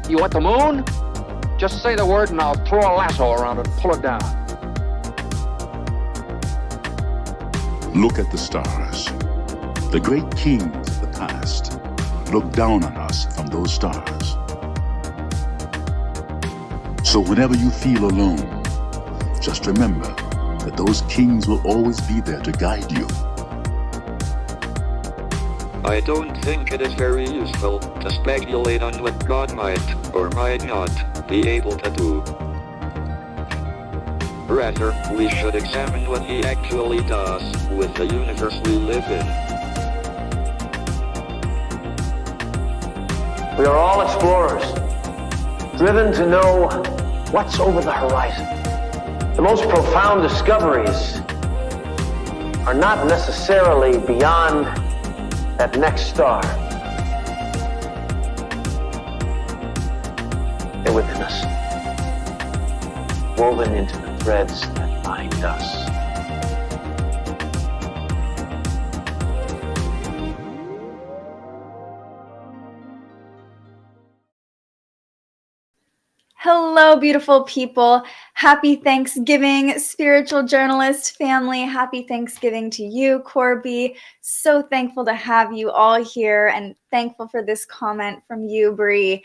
You want the moon? Just say the word and I'll throw a lasso around it and pull it down. Look at the stars. The great kings of the past look down on us from those stars. So whenever you feel alone, just remember that those kings will always be there to guide you. I don't think it is very useful to speculate on what God might or might not be able to do. Rather, we should examine what he actually does with the universe we live in. We are all explorers, driven to know what's over the horizon. The most profound discoveries are not necessarily beyond that next star. They're within us, woven into the threads that bind us. Hello, beautiful people. Happy Thanksgiving, spiritual journalist family. Happy Thanksgiving to you, Corby. So thankful to have you all here and thankful for this comment from you, Bree.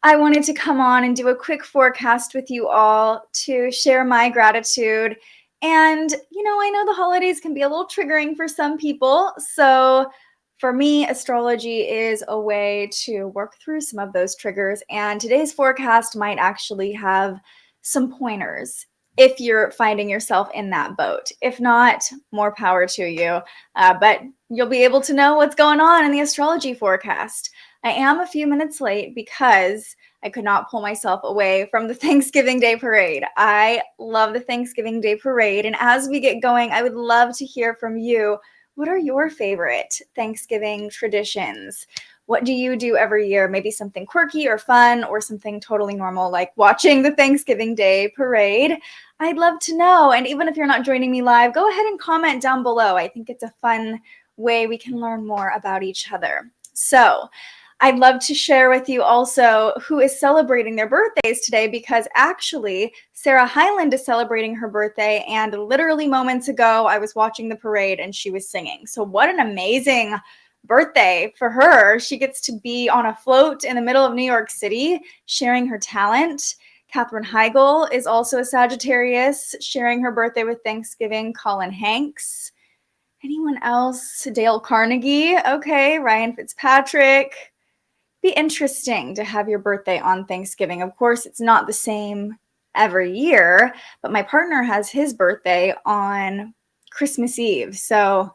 I wanted to come on and do a quick forecast with you all to share my gratitude. And, I know the holidays can be a little triggering for some people. So for me, astrology is a way to work through some of those triggers, and today's forecast might actually have some pointers if you're finding yourself in that boat. If not, more power to you, but you'll be able to know what's going on in the astrology forecast. I am a few minutes late because I could not pull myself away from the Thanksgiving Day Parade. I love the Thanksgiving Day Parade, and as we get going, I would love to hear from you. What are your favorite Thanksgiving traditions? What do you do every year? Maybe something quirky or fun or something totally normal like watching the Thanksgiving Day Parade. I'd love to know. And even if you're not joining me live, go ahead and comment down below. I think it's a fun way we can learn more about each other. So I'd love to share with you also who is celebrating their birthdays today, because actually Sarah Hyland is celebrating her birthday, and literally moments ago I was watching the parade and she was singing. So what an amazing birthday for her. She gets to be on a float in the middle of New York City sharing her talent. Katherine Heigl is also a Sagittarius, sharing her birthday with Thanksgiving. Colin Hanks. Anyone else? Dale Carnegie. Okay. Ryan Fitzpatrick. Be interesting to have your birthday on Thanksgiving. Of course, it's not the same every year, but my partner has his birthday on Christmas Eve. So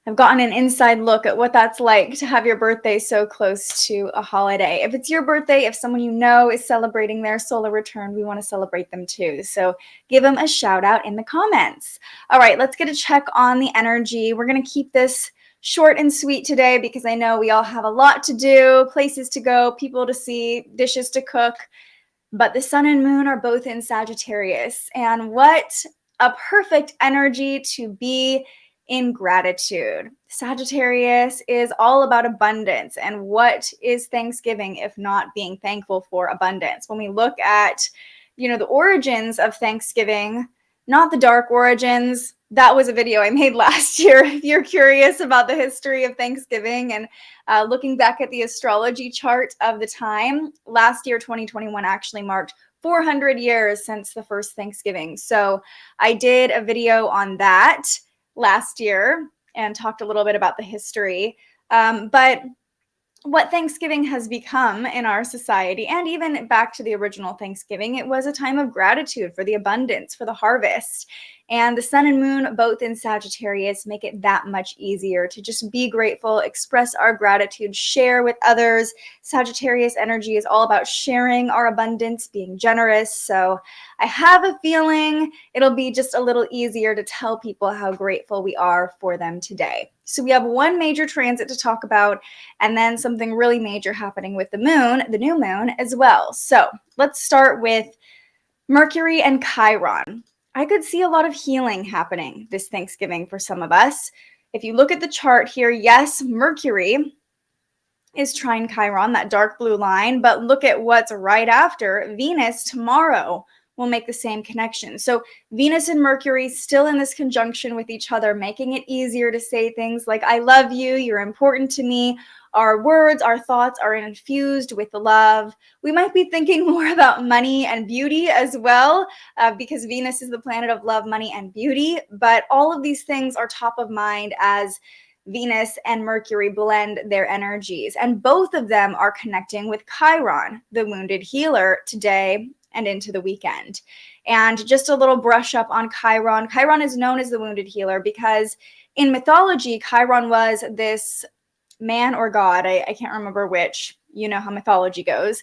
I've gotten an inside look at what that's like to have your birthday so close to a holiday. If it's your birthday, if someone you know is celebrating their solar return, we want to celebrate them too. So give them a shout out in the comments. All right, let's get a check on the energy. We're going to keep this short and sweet today because I know we all have a lot to do, places to go, people to see, dishes to cook. But the sun and moon are both in Sagittarius. And what a perfect energy to be in gratitude. Sagittarius is all about abundance. And what is Thanksgiving if not being thankful for abundance? When we look at, the origins of Thanksgiving, not the dark origins. That was a video I made last year. If you're curious about the history of Thanksgiving and looking back at the astrology chart of the time, last year, 2021, actually marked 400 years since the first Thanksgiving. So I did a video on that last year and talked a little bit about the history. But what Thanksgiving has become in our society, and even back to the original Thanksgiving, it was a time of gratitude for the abundance, for the harvest. And the sun and moon, both in Sagittarius, make it that much easier to just be grateful, express our gratitude, share with others. Sagittarius energy is all about sharing our abundance, being generous. So I have a feeling it'll be just a little easier to tell people how grateful we are for them today. So we have one major transit to talk about, and then something really major happening with the moon, the new moon as well. So let's start with Mercury and Chiron. I could see a lot of healing happening this Thanksgiving for some of us. If you look at the chart here, yes, Mercury is trine Chiron, that dark blue line, but look at what's right after. Venus tomorrow will make the same connection. So Venus and Mercury still in this conjunction with each other, making it easier to say things like, I love you, you're important to me. Our words, our thoughts are infused with love. We might be thinking more about money and beauty as well, because Venus is the planet of love, money, and beauty. But all of these things are top of mind as Venus and Mercury blend their energies. And both of them are connecting with Chiron, the wounded healer, today and into the weekend. And just a little brush up on Chiron. Chiron is known as the wounded healer because in mythology, Chiron was this man or god, I can't remember which, you know how mythology goes.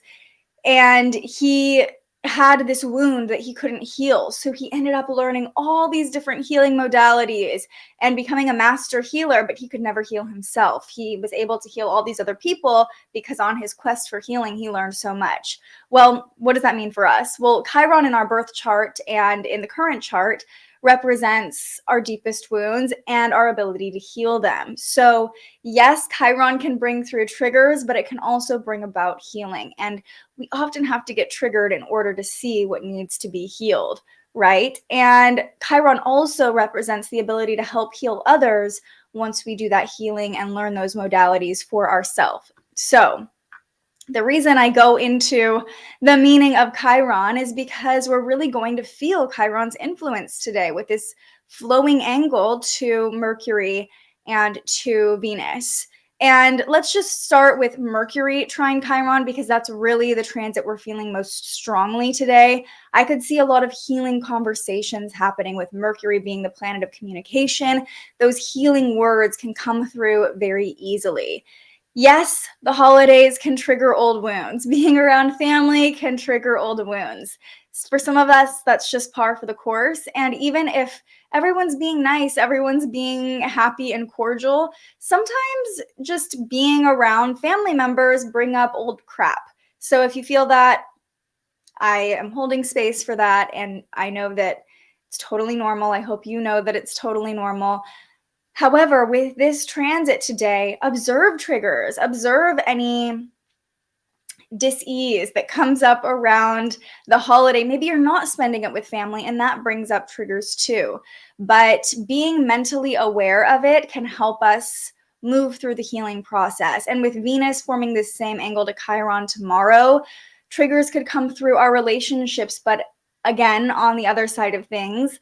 And he had this wound that he couldn't heal. So he ended up learning all these different healing modalities and becoming a master healer, but he could never heal himself. He was able to heal all these other people because on his quest for healing, he learned so much. Well, what does that mean for us? Well, Chiron in our birth chart and in the current chart represents our deepest wounds and our ability to heal them. So yes, Chiron can bring through triggers, but it can also bring about healing. And we often have to get triggered in order to see what needs to be healed, right? And Chiron also represents the ability to help heal others once we do that healing and learn those modalities for ourselves. So the reason I go into the meaning of Chiron is because we're really going to feel Chiron's influence today with this flowing angle to Mercury and to Venus. And let's just start with Mercury trine Chiron because that's really the transit we're feeling most strongly today. I could see a lot of healing conversations happening with Mercury being the planet of communication. Those healing words can come through very easily. Yes, the holidays can trigger old wounds. Being around family can trigger old wounds. For some of us, that's just par for the course. And even if everyone's being nice, everyone's being happy and cordial, sometimes just being around family members bring up old crap. So if you feel that, I am holding space for that. And I know that it's totally normal. I hope you know that it's totally normal. However, with this transit today, observe triggers, observe any dis-ease that comes up around the holiday. Maybe you're not spending it with family, and that brings up triggers too. But being mentally aware of it can help us move through the healing process. And with Venus forming this same angle to Chiron tomorrow, triggers could come through our relationships. But again, on the other side of things,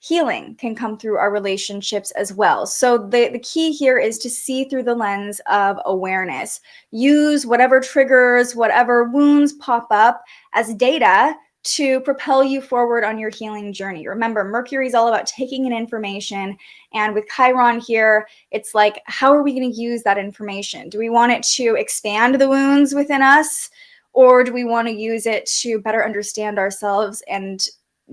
healing can come through our relationships as well. So the key here is to see through the lens of awareness. Use whatever triggers, whatever wounds pop up as data to propel you forward on your healing journey. Remember, Mercury is all about taking in information. And with Chiron here, it's like, how are we going to use that information? Do we want it to expand the wounds within us? Or do we want to use it to better understand ourselves and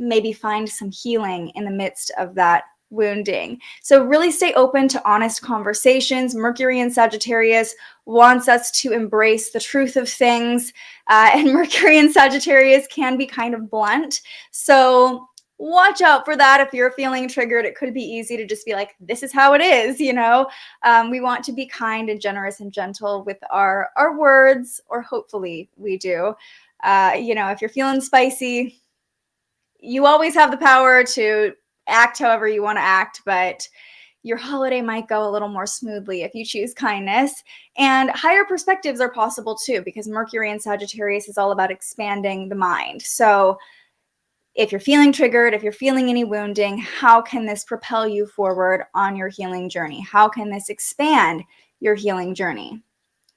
maybe find some healing in the midst of that wounding? So really stay open to honest conversations. Mercury in Sagittarius wants us to embrace the truth of things. And Mercury in Sagittarius can be kind of blunt. So watch out for that. If you're feeling triggered, it could be easy to just be like, this is how it is, you know? We want to be kind and generous and gentle with our words, or hopefully we do. You know, if you're feeling spicy, you always have the power to act however you want to act, but your holiday might go a little more smoothly if you choose kindness. And higher perspectives are possible too, because Mercury in Sagittarius is all about expanding the mind. So if you're feeling triggered, if you're feeling any wounding, how can this propel you forward on your healing journey? How can this expand your healing journey?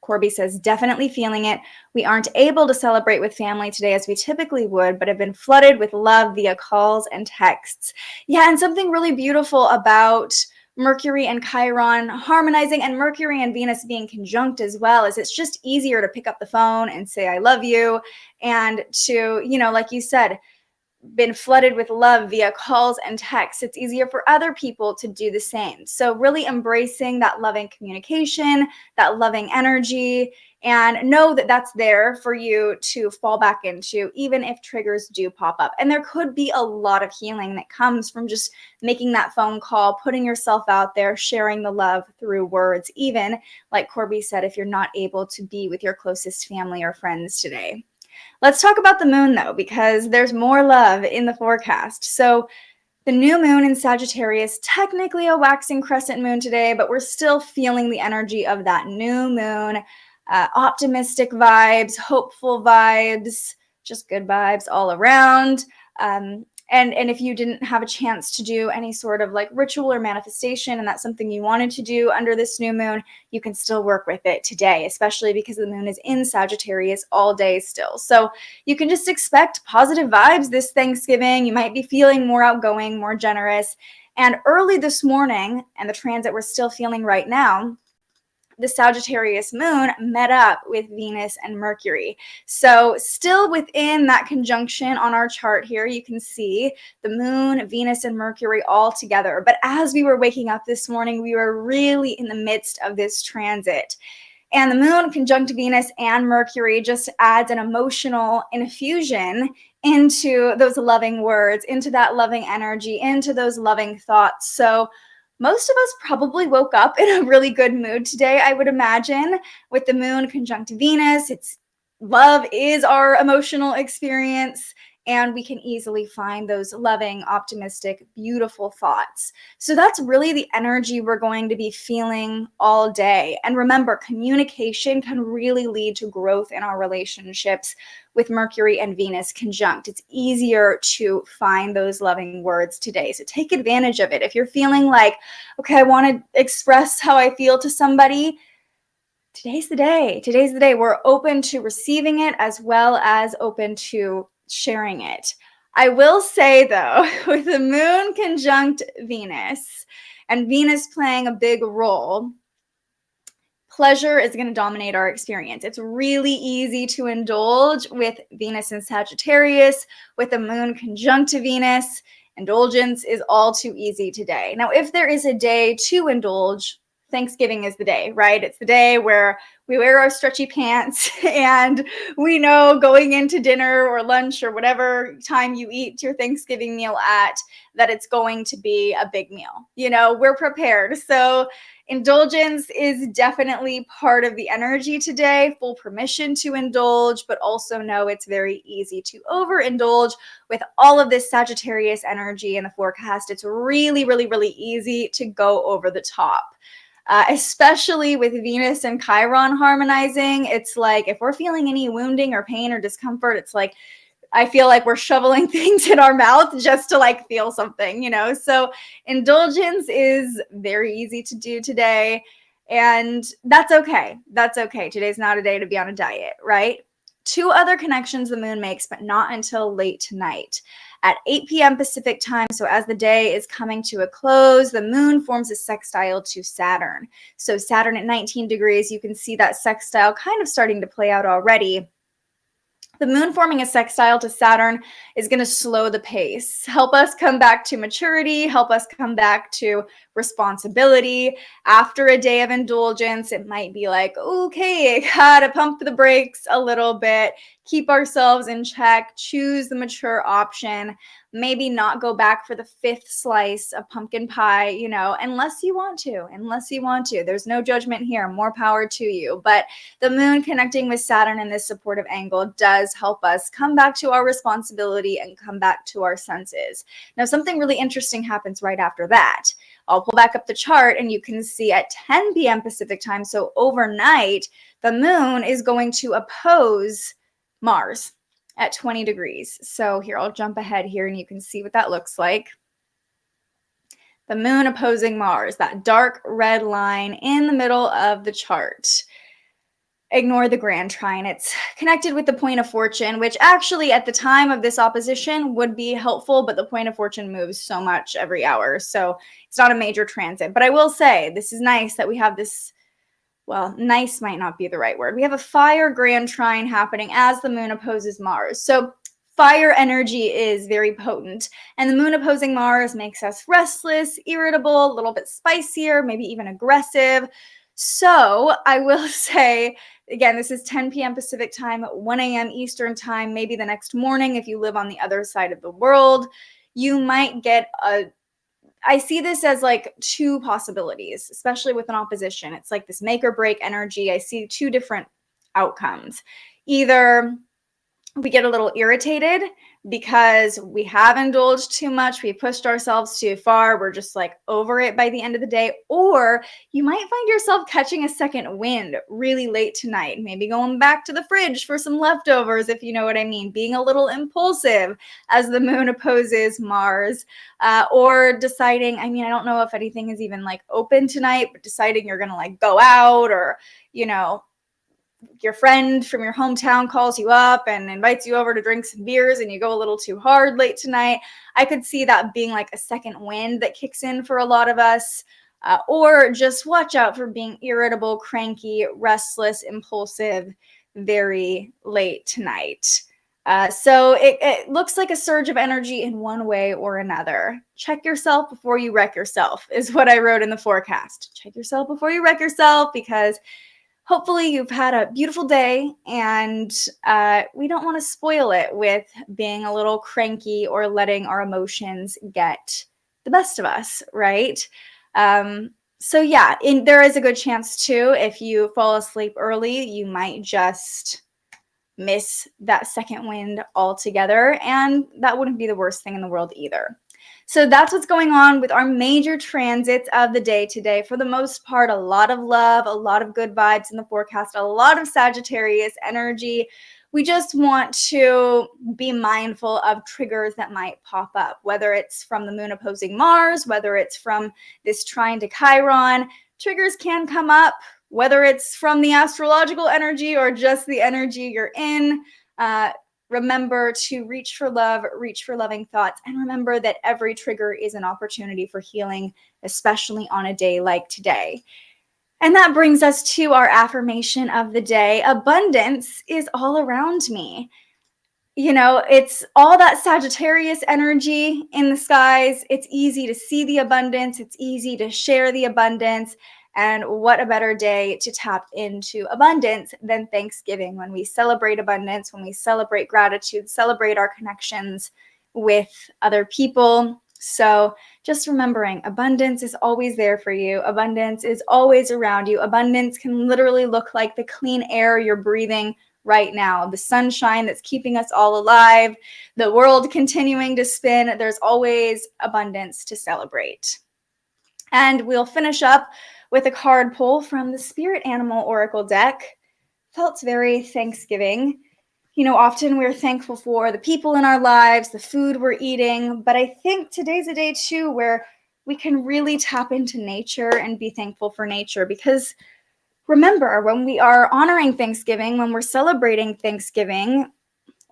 Corby says, definitely feeling it. We aren't able to celebrate with family today as we typically would, but have been flooded with love via calls and texts. Yeah, and something really beautiful about Mercury and Chiron harmonizing and Mercury and Venus being conjunct as well is it's just easier to pick up the phone and say, I love you. And to, you know, like you said, been flooded with love via calls and texts, it's easier for other people to do the same. So really embracing that loving communication, that loving energy, and know that that's there for you to fall back into, even if triggers do pop up. And there could be a lot of healing that comes from just making that phone call, putting yourself out there, sharing the love through words, even like Corby said, if you're not able to be with your closest family or friends today. Let's talk about the moon though, because there's more love in the forecast. So the new moon in Sagittarius, technically a waxing crescent moon today, but we're still feeling the energy of that new moon. Optimistic vibes, hopeful vibes, just good vibes all around. And if you didn't have a chance to do any sort of like ritual or manifestation, and that's something you wanted to do under this new moon, you can still work with it today, especially because the moon is in Sagittarius all day still. So you can just expect positive vibes this Thanksgiving. You might be feeling more outgoing, more generous. And early this morning, and the transit we're still feeling right now, the Sagittarius moon met up with Venus and Mercury. So still within that conjunction on our chart here, you can see the moon, Venus, and Mercury all together. But as we were waking up this morning, we were really in the midst of this transit. And the moon conjunct Venus and Mercury just adds an emotional infusion into those loving words, into that loving energy, into those loving thoughts. So most of us probably woke up in a really good mood today, I would imagine, with the moon conjunct Venus. It's love is our emotional experience, and we can easily find those loving, optimistic, beautiful thoughts. So that's really the energy we're going to be feeling all day. And remember, communication can really lead to growth in our relationships with Mercury and Venus conjunct. It's easier to find those loving words today. So take advantage of it. If you're feeling like, okay, I want to express how I feel to somebody, today's the day. Today's the day. We're open to receiving it as well as open to sharing it. I will say though, with the moon conjunct Venus and Venus playing a big role, pleasure is going to dominate our experience. It's really easy to indulge with Venus and Sagittarius, with the moon conjunct Venus. Indulgence is all too easy today. Now, if there is a day to indulge, Thanksgiving is the day, right? It's the day where we wear our stretchy pants and we know going into dinner or lunch or whatever time you eat your Thanksgiving meal at, that it's going to be a big meal. You know, we're prepared. So indulgence is definitely part of the energy today. Full permission to indulge, but also know it's very easy to overindulge with all of this Sagittarius energy in the forecast. It's really, really, really easy to go over the top. Especially with Venus and Chiron harmonizing. It's like if we're feeling any wounding or pain or discomfort, it's like I feel like we're shoveling things in our mouth just to like feel something, you know? So indulgence is very easy to do today, and that's okay. That's okay. Today's not a day to be on a diet, right? Two other connections the moon makes, but not until late tonight. At 8 p.m. Pacific time, so as the day is coming to a close, the moon forms a sextile to Saturn. So Saturn at 19 degrees, you can see that sextile kind of starting to play out already. The moon forming a sextile to Saturn is going to slow the pace, help us come back to maturity, help us come back to responsibility. After a day of indulgence, it might be like, okay, I gotta pump the brakes a little bit, keep ourselves in check, choose the mature option, maybe not go back for the 5th slice of pumpkin pie, you know, unless you want to. There's no judgment here, more power to you. But the moon connecting with Saturn in this supportive angle does help us come back to our responsibility and come back to our senses. Now, something really interesting happens right after that. I'll pull back up the chart and you can see at 10 p.m. Pacific time, so overnight, the moon is going to oppose Mars at 20 degrees. So here, I'll jump ahead here and you can see what that looks like. The moon opposing Mars, that dark red line in the middle of the chart. Ignore the grand trine. It's connected with the point of fortune, which actually at the time of this opposition would be helpful, but the point of fortune moves so much every hour. So it's not a major transit. But I will say this is nice that we have this, well, nice might not be the right word. We have a fire grand trine happening as the moon opposes Mars. So fire energy is very potent, and the moon opposing Mars makes us restless, irritable, a little bit spicier, maybe even aggressive. So I will say again, this is 10 p.m. Pacific time, 1 a.m. Eastern time, maybe the next morning if you live on the other side of the world. You might get I see this as like two possibilities, especially with an opposition. It's like this make or break energy. I see two different outcomes. Either we get a little irritated because we have indulged too much, we pushed ourselves too far, we're just like over it by the end of the day, or you might find yourself catching a second wind really late tonight, maybe going back to the fridge for some leftovers, if you know what I mean, being a little impulsive as the moon opposes Mars, or deciding, I mean, I don't know if anything is even like open tonight, but deciding you're gonna like go out, or, you know, your friend from your hometown calls you up and invites you over to drink some beers and you go a little too hard late tonight. I could see that being like a second wind that kicks in for a lot of us, or just watch out for being irritable, cranky, restless, impulsive very late tonight. So it looks like a surge of energy in one way or another. Check yourself before you wreck yourself is what I wrote in the forecast. Check yourself before you wreck yourself, because hopefully you've had a beautiful day, and we don't want to spoil it with being a little cranky or letting our emotions get the best of us, right? So yeah, there is a good chance too, if you fall asleep early, you might just miss that second wind altogether, and that wouldn't be the worst thing in the world either. So that's what's going on with our major transits of the day today. For the most part, a lot of love, a lot of good vibes in the forecast, a lot of Sagittarius energy. We just want to be mindful of triggers that might pop up, whether it's from the moon opposing Mars, whether it's from this trine to Chiron. Triggers can come up, whether it's from the astrological energy or just the energy you're in. Remember to reach for love, reach for loving thoughts, and remember that every trigger is an opportunity for healing, especially on a day like today. And that brings us to our affirmation of the day. Abundance is all around me. You know, it's all that Sagittarius energy in the skies. It's easy to see the abundance. It's easy to share the abundance. And what a better day to tap into abundance than Thanksgiving, when we celebrate abundance, when we celebrate gratitude, celebrate our connections with other people. So just remembering, abundance is always there for you. Abundance is always around you. Abundance can literally look like the clean air you're breathing right now, the sunshine that's keeping us all alive, the world continuing to spin. There's always abundance to celebrate. And we'll finish up with a card pull from the Spirit Animal Oracle deck. Felt very Thanksgiving. You know, often we're thankful for the people in our lives, the food we're eating, but I think today's a day too where we can really tap into nature and be thankful for nature, because remember, when we are honoring Thanksgiving, when we're celebrating Thanksgiving,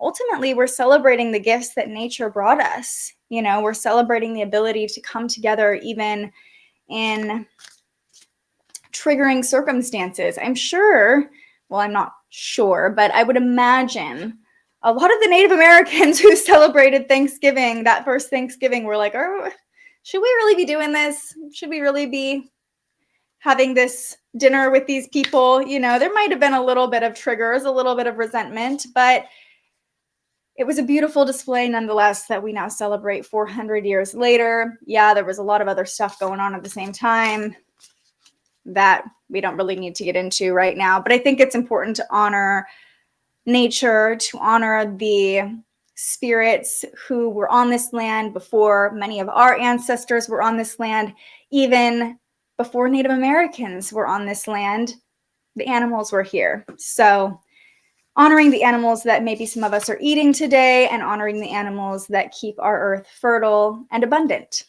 ultimately we're celebrating the gifts that nature brought us. You know, we're celebrating the ability to come together even in triggering circumstances. I'm sure, well, I'm not sure, but I would imagine a lot of the Native Americans who celebrated Thanksgiving, that first Thanksgiving, were like, oh, should we really be doing this? Should we really be having this dinner with these people? You know, there might have been a little bit of triggers, a little bit of resentment, but it was a beautiful display nonetheless that we now celebrate 400 years later. Yeah, there was a lot of other stuff going on at the same time that we don't really need to get into right now. But I think it's important to honor nature, to honor the spirits who were on this land before many of our ancestors were on this land, even before Native Americans were on this land. The animals were here. So honoring the animals that maybe some of us are eating today, and honoring the animals that keep our earth fertile and abundant.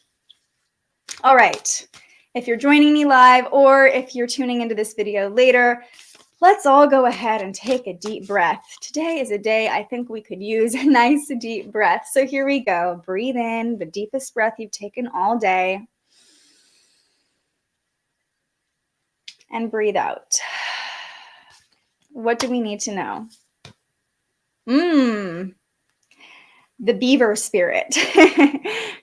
All right. If you're joining me live, or if you're tuning into this video later, let's all go ahead and take a deep breath. Today is a day I think we could use a nice deep breath. So here we go. Breathe in the deepest breath you've taken all day. And breathe out. What do we need to know? The beaver spirit.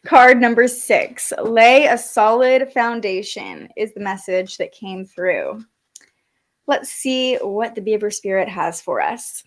Card number 6. Lay a solid foundation is the message that came through. let's see what the Beaver Spirit has for us.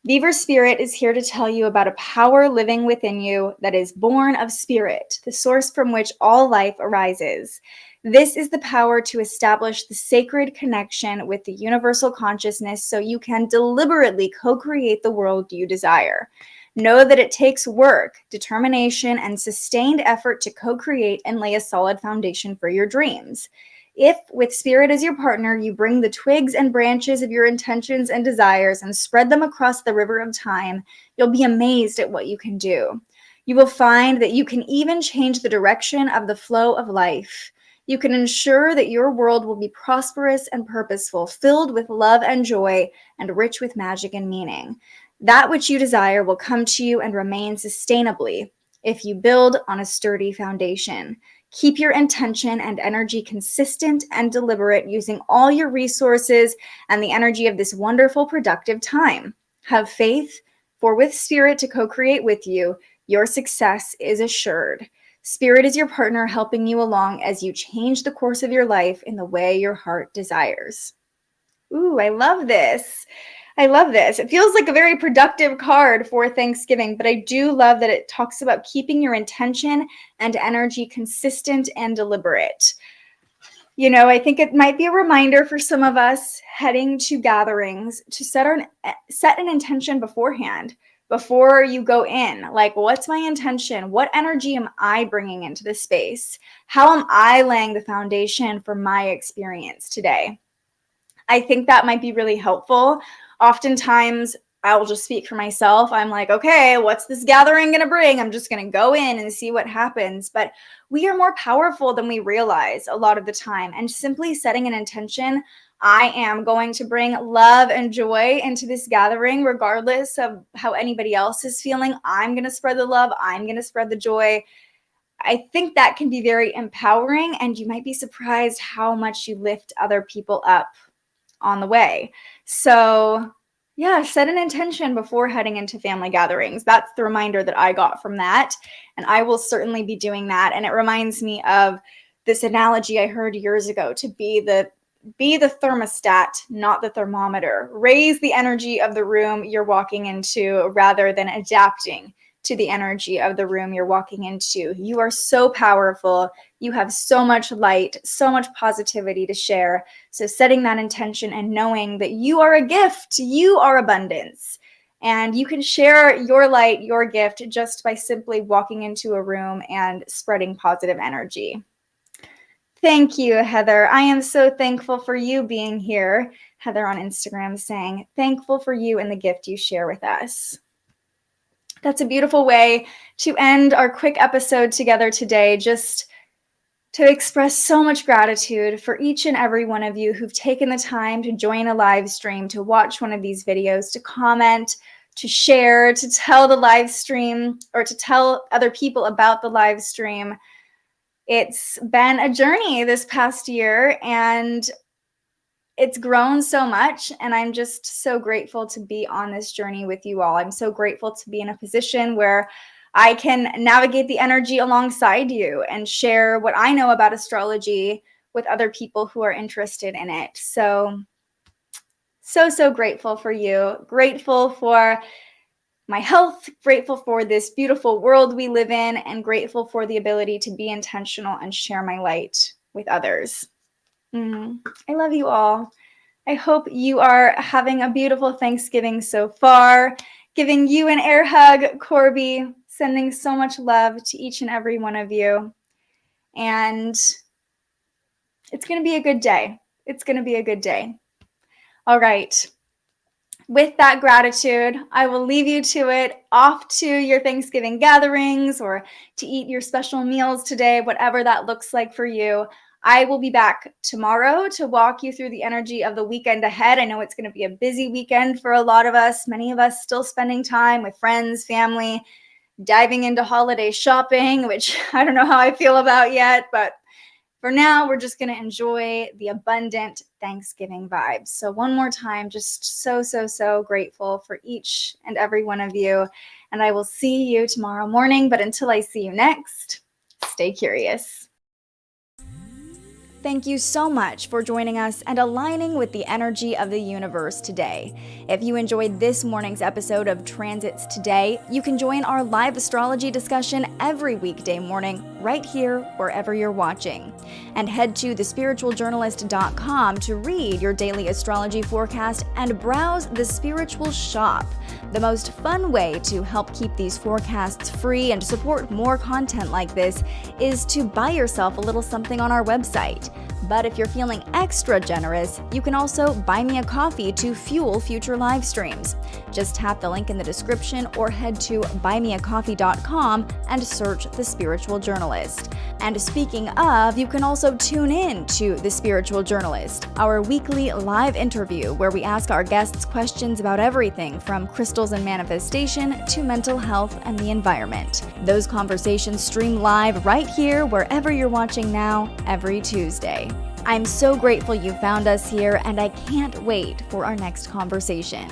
Beaver Spirit is here to tell you about a power living within you that is born of spirit, the source from which all life arises. This is the power to establish the sacred connection with the universal consciousness so you can deliberately co-create the world you desire. Know that it takes work, determination, and sustained effort to co-create and lay a solid foundation for your dreams. If, with spirit as your partner, you bring the twigs and branches of your intentions and desires and spread them across the river of time, you'll be amazed at what you can do. You will find that you can even change the direction of the flow of life. You can ensure that your world will be prosperous and purposeful, filled with love and joy, and rich with magic and meaning. That which you desire will come to you and remain sustainably if you build on a sturdy foundation. Keep your intention and energy consistent and deliberate, using all your resources and the energy of this wonderful, productive time. Have faith, for with spirit to co-create with you, your success is assured. Spirit is your partner, helping you along as you change the course of your life in the way your heart desires. Ooh, I love this. I love this. It feels like a very productive card for Thanksgiving, but I do love that it talks about keeping your intention and energy consistent and deliberate. You know, I think it might be a reminder for some of us heading to gatherings to set an intention beforehand, before you go in. Like, what's my intention? What energy am I bringing into this space? How am I laying the foundation for my experience today? I think that might be really helpful. Oftentimes, I'll just speak for myself. I'm like, okay, what's this gathering going to bring? I'm just going to go in and see what happens. But we are more powerful than we realize a lot of the time. And simply setting an intention, I am going to bring love and joy into this gathering, regardless of how anybody else is feeling. I'm going to spread the love. I'm going to spread the joy. I think that can be very empowering, and you might be surprised how much you lift other people up on the way. So yeah, set an intention before heading into family gatherings. That's the reminder that I got from that. And I will certainly be doing that. And it reminds me of this analogy I heard years ago, to be the thermostat, not the thermometer. Raise the energy of the room you're walking into rather than adapting to the energy of the room you're walking into. You are so powerful. You have so much light, so much positivity to share. So setting that intention and knowing that you are a gift, you are abundance. And you can share your light, your gift, just by simply walking into a room and spreading positive energy. Thank you, Heather. I am so thankful for you being here. Heather on Instagram saying, thankful for you and the gift you share with us. That's a beautiful way to end our quick episode together today, just to express so much gratitude for each and every one of you who've taken the time to join a live stream, to watch one of these videos, to comment, to share, to tell the live stream, or to tell other people about the live stream. It's been a journey this past year, and it's grown so much, and I'm just so grateful to be on this journey with you all. I'm so grateful to be in a position where I can navigate the energy alongside you and share what I know about astrology with other people who are interested in it. So grateful for you. Grateful for my health, grateful for this beautiful world we live in, and grateful for the ability to be intentional and share my light with others. I love you all. I hope you are having a beautiful Thanksgiving so far. Giving you an air hug, Corby. Sending so much love to each and every one of you. And it's going to be a good day. It's going to be a good day. All right. With that gratitude, I will leave you to it, off to your Thanksgiving gatherings or to eat your special meals today, whatever that looks like for you. I will be back tomorrow to walk you through the energy of the weekend ahead. I know it's going to be a busy weekend for a lot of us. Many of us still spending time with friends, family, diving into holiday shopping, which I don't know how I feel about yet, but for now, we're just going to enjoy the abundant Thanksgiving vibes. So one more time, just so grateful for each and every one of you. And I will see you tomorrow morning. But until I see you next, stay curious. Thank you so much for joining us and aligning with the energy of the universe today. If you enjoyed this morning's episode of Transits Today, you can join our live astrology discussion every weekday morning right here wherever you're watching. And head to thespiritualjournalist.com to read your daily astrology forecast and browse the Spiritual Shop. The most fun way to help keep these forecasts free and support more content like this is to buy yourself a little something on our website. But if you're feeling extra generous, you can also buy me a coffee to fuel future live streams. Just tap the link in the description or head to buymeacoffee.com and search The Spiritual Journalist. And speaking of, you can also tune in to The Spiritual Journalist, our weekly live interview where we ask our guests questions about everything from crystals and manifestation to mental health and the environment. Those conversations stream live right here wherever you're watching now every Tuesday. I'm so grateful you found us here, and I can't wait for our next conversation.